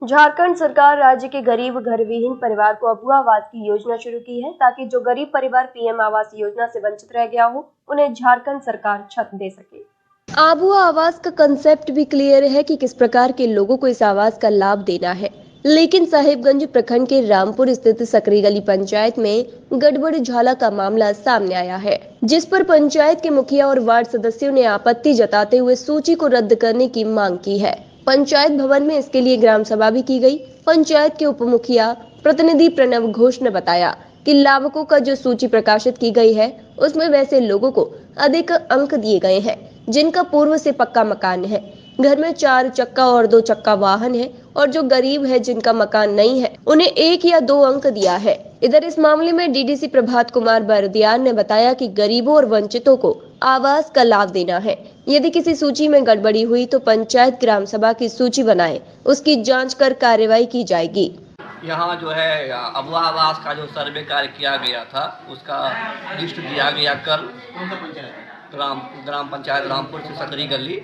झारखंड सरकार राज्य के गरीब घर विहीन परिवार को अबुआ आवास की योजना शुरू की है ताकि जो गरीब परिवार पीएम आवास योजना से वंचित रह गया हो उन्हें झारखंड सरकार छत दे सके। आबुआ आवास का कंसेप्ट भी क्लियर है कि किस प्रकार के लोगों को इस आवास का लाभ देना है, लेकिन साहिबगंज प्रखंड के रामपुर स्थित सकरी गली पंचायत में गड़बड़ झाला का मामला सामने आया है, जिस पर पंचायत के मुखिया और वार्ड सदस्यों ने आपत्ति जताते हुए सूची को रद्द करने की मांग की है। पंचायत भवन में इसके लिए ग्राम सभा भी की गई। पंचायत के उप मुखिया प्रतिनिधि प्रणव घोष ने बताया कि लाभुकों का जो सूची प्रकाशित की गई है उसमें वैसे लोगों को अधिक अंक दिए गए हैं जिनका पूर्व से पक्का मकान है, घर में 4 चक्का और 2 चक्का वाहन है, और जो गरीब है जिनका मकान नहीं है उन्हें 1 या 2 अंक दिया है। इधर इस मामले में डीडीसी प्रभात कुमार बरदियार ने बताया कि गरीबों और वंचितों को आवास का लाभ देना है। यदि किसी सूची में गड़बड़ी हुई तो पंचायत ग्राम सभा की सूची बनाए, उसकी जांच कर कार्रवाई की जाएगी। यहाँ जो है अबुआ आवास का जो सर्वे कार्य किया गया था उसका लिस्ट दिया गया कल। ग्राम पंचायत रामपुर से सकरी गली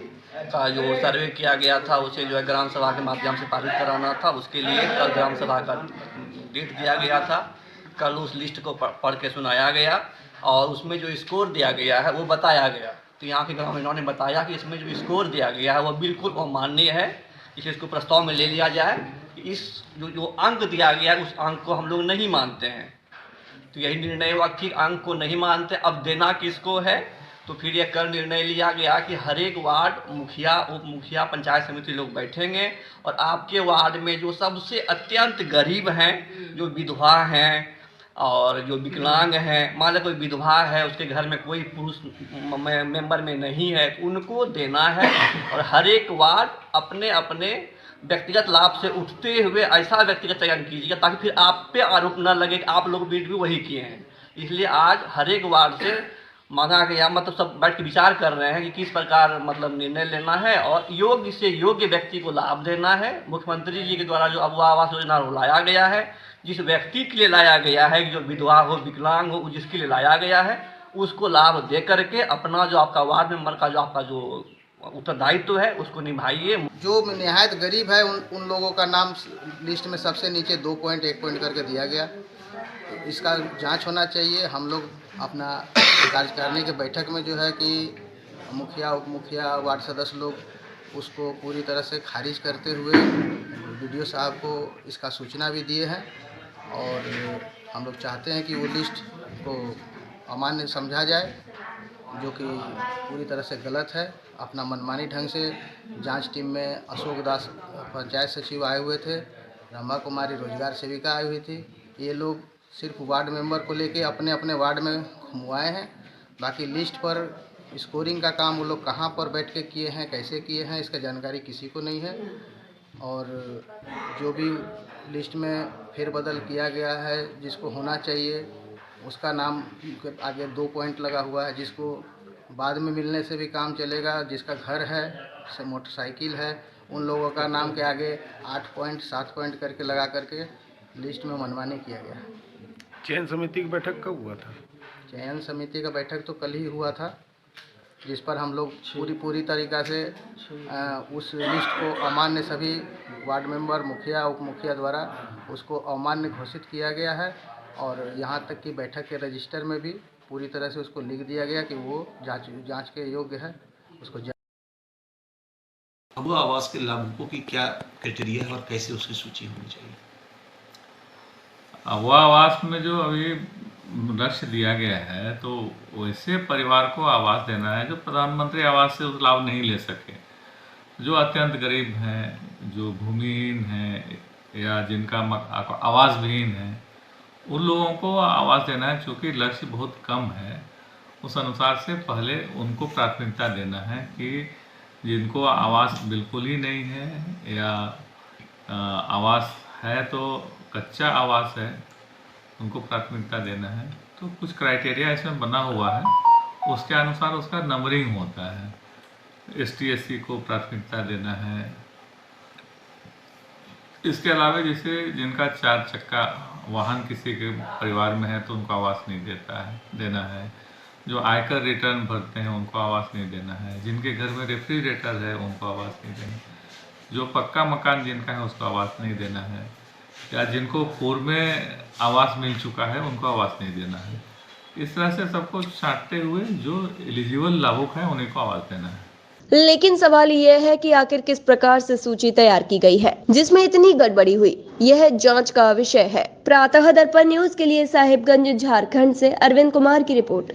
का जो सर्वे किया गया था उसे जो है ग्राम सभा के माध्यम से पारित कराना था, उसके लिए कल ग्राम सभा का डेट दिया गया था। कल उस लिस्ट को पढ़ के सुनाया गया और उसमें जो स्कोर दिया गया है वो बताया गया। तो यहाँ के ग्रामीणों ने बताया कि इसमें जो स्कोर दिया गया है वो बिल्कुल अमान्य है, इसलिए इसको प्रस्ताव में ले लिया जाए। इस जो अंक दिया गया है उस अंक को हम लोग नहीं मानते हैं, तो यही निर्णय हुआ कि अंक को नहीं मानते, अब देना किसको है। तो फिर यह कर निर्णय लिया गया कि हर एक वार्ड मुखिया उप मुखिया पंचायत समिति लोग बैठेंगे और आपके वार्ड में जो सबसे अत्यंत गरीब हैं, जो विधवा हैं और जो विकलांग हैं, मान लो कोई विधवा है उसके घर में कोई पुरुष मेंबर में नहीं है, तो उनको देना है। और हर एक वार्ड अपने अपने व्यक्तिगत लाभ से उठते हुए ऐसा व्यक्ति का चयन कीजिएगा ताकि फिर आप पे आरोप न लगे कि आप लोग भी वही किए हैं। इसलिए आज हर एक वार्ड से मांगा गया, मतलब सब बैठ के विचार कर रहे हैं कि किस प्रकार मतलब निर्णय लेना है और योग्य से योग्य व्यक्ति को लाभ देना है। मुख्यमंत्री जी के द्वारा जो अबुआ आवास योजना लाया गया है, जिस व्यक्ति के लिए लाया गया है, जो विधवा हो विकलांग हो, जिसके लिए लाया गया है उसको लाभ दे करके अपना जो आपका वार्ड मेंबर का जो आपका जो उत्तरदायित्व है उसको निभाइए। जो निहायत गरीब है उन लोगों का नाम लिस्ट में सबसे नीचे 2 पॉइंट 1 पॉइंट करके दिया गया। तो इसका जांच होना चाहिए। हम लोग अपना कार्यकारिणी के बैठक में जो है कि मुखिया उप मुखिया वार्ड सदस्य लोग उसको पूरी तरह से खारिज करते हुए वीडियो साहब को इसका सूचना भी दिए हैं और हम लोग चाहते हैं कि वो लिस्ट को अमान्य समझा जाए, जो कि पूरी तरह से गलत है। अपना मनमानी ढंग से जांच टीम में अशोक दास पंचायत सचिव आए हुए थे, ब्रह्मा कुमारी रोजगार सेविका आई हुई थी। ये लोग सिर्फ वार्ड मेंबर को लेके अपने अपने वार्ड में घुमवाए हैं। बाकी लिस्ट पर स्कोरिंग का काम वो लोग कहाँ पर बैठ के किए हैं, कैसे किए हैं, इसका जानकारी किसी को नहीं है। और जो भी लिस्ट में फेरबदल किया गया है जिसको होना चाहिए उसका नाम के आगे 2 पॉइंट लगा हुआ है, जिसको बाद में मिलने से भी काम चलेगा। जिसका घर है, मोटरसाइकिल है, उन लोगों का नाम के आगे 8 पॉइंट 7 पॉइंट करके लगा करके लिस्ट में मनमानी किया गया। चयन समिति की बैठक कब हुआ था? चयन समिति का बैठक तो कल ही हुआ था, जिस पर हम लोग पूरी तरीक़ा से उस लिस्ट को अमान्य सभी वार्ड मेंबर मुखिया उप मुखिया द्वारा उसको अमान्य घोषित किया गया है। और यहाँ तक कि बैठक के रजिस्टर में भी पूरी तरह से उसको लिख दिया गया कि वो जांच के योग्य है। उसको अबुआ आवास के लाभुकों की क्या क्राइटेरिया है और कैसे उसकी सूची होनी चाहिए? अबुआ आवास में जो अभी लक्ष्य दिया गया है तो वैसे परिवार को आवास देना है जो प्रधानमंत्री आवास से उस लाभ नहीं ले सके, जो अत्यंत गरीब हैं, जो भूमिहीन हैं या जिनका आवास विहीन है, उन लोगों को आवास देना है। चूँकि लक्ष्य बहुत कम है, उस अनुसार से पहले उनको प्राथमिकता देना है कि जिनको आवास बिल्कुल ही नहीं है या आवास है तो कच्चा आवास है, उनको प्राथमिकता देना है। तो कुछ क्राइटेरिया इसमें बना हुआ है, उसके अनुसार उसका नंबरिंग होता है। ST SC को प्राथमिकता देना है। इसके अलावा जैसे जिनका 4 चक्का वाहन किसी के परिवार में है तो उनको आवास नहीं देना है। जो आयकर रिटर्न भरते हैं उनको आवास नहीं देना है। जिनके घर में रेफ्रिजरेटर है उनको आवास नहीं देना है। जो पक्का मकान जिनका है उसको आवास नहीं देना है, या जिनको पूर्व में आवास मिल चुका है उनको आवास नहीं देना है। इस तरह से सबको छांटते हुए जो एलिजिबल लाभुक है उन्हीं को आवास देना है। लेकिन सवाल यह है कि आखिर किस प्रकार से सूची तैयार की गई है जिसमें इतनी गड़बड़ी हुई, यह जांच का विषय है। प्रातः दर्पण न्यूज के लिए साहिबगंज झारखंड से अरविंद कुमार की रिपोर्ट।